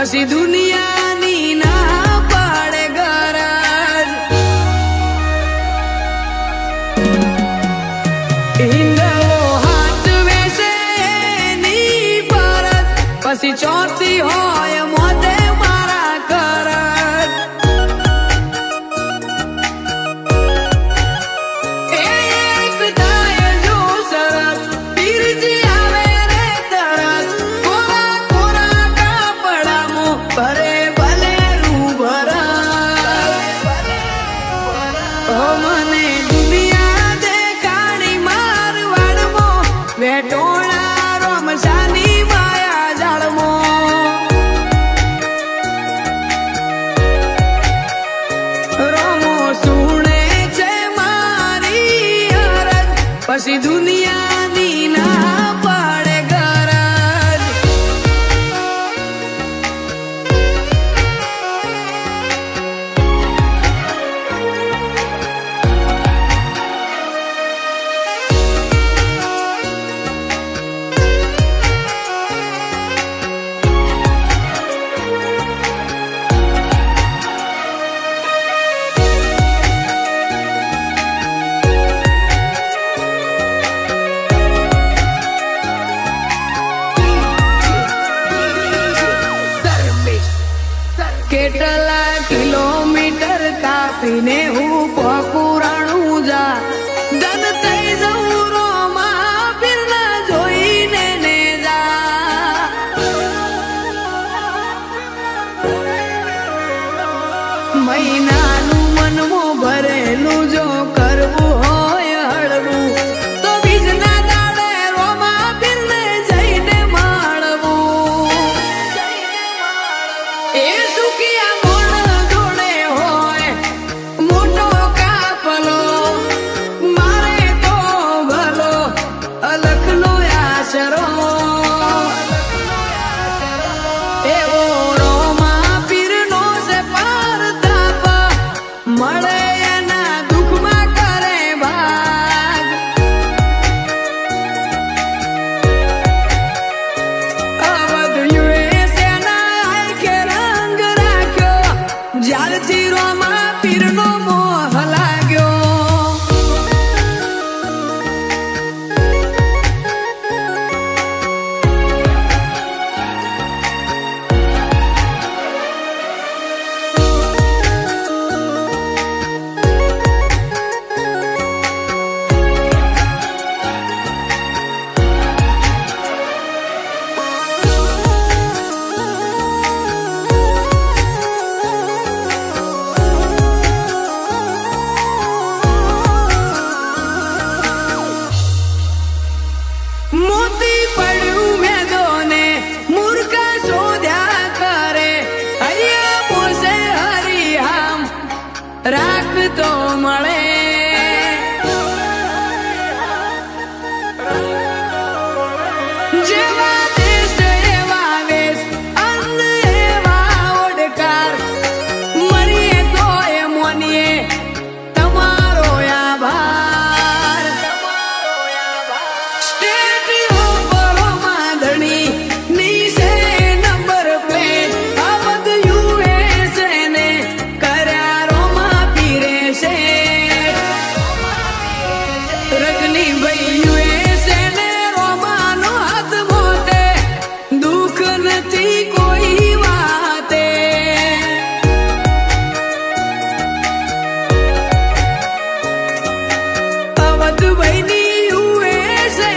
પછી દુનિયાની ના પાડે ગરજ ઈંડવો હાથ વેસે ની પરત પછી ચોથી હોય મોતે મારા કરજ એક થાય જો શરત પીરજી આવે રે તરત કોરા કોરા કાપડામો ભરે ભલે રૂભરત મને દુનિયા દેખાડી મારવાડમો વેટોળા રોમસાની માયા જાળમો રોમો સુણે છે મારી અરજ પછી દુનિયાની ના પાડે ગરજ કેટલા કિલોમીટર કાપીને હું પકુરાણું જા ધન થઈ જવું રોમા પીરના જોઈને ને જા મહિનાનું મનમો ભરેલું જો કરવું હોય હળવું તો બીજના દાડે રોમા પીરને જઈને મળવું એ સુખિયા મોણ જોડે હોય મોટો કાપલો મારે તો ભલો અલખનો આશરો એવો રોમા પીરનો છે પરતાપ મળે એના દુઃખમાં કરે ભાગ અવધ યુએસએ ના આંખે રંગ રાખ્યો જ્યારથી રોમા પીરનો મોહ લાગ્યો મોતી પડ્યું મેદોને મૂર્ખા શોધ્યા કરે અહીંયા પોસે હરિહામ રાખતો મળે જેવા દેશ એવા વેશ અન્ન એવા ઓડકાર મરીએ તો એ મોનીએ તમારો આભાર સ્ટેટ ઉપર માધણી નીચે નંબર પ્લેટ અવધ યુએસએ ને કર્યા રોમા પીરે છે રજનીભાઈ યુએસએ ને રોમાનો હાથ મોતે દુઃખ નથી કોઈ વાતે અવધભાઈની યુએસએ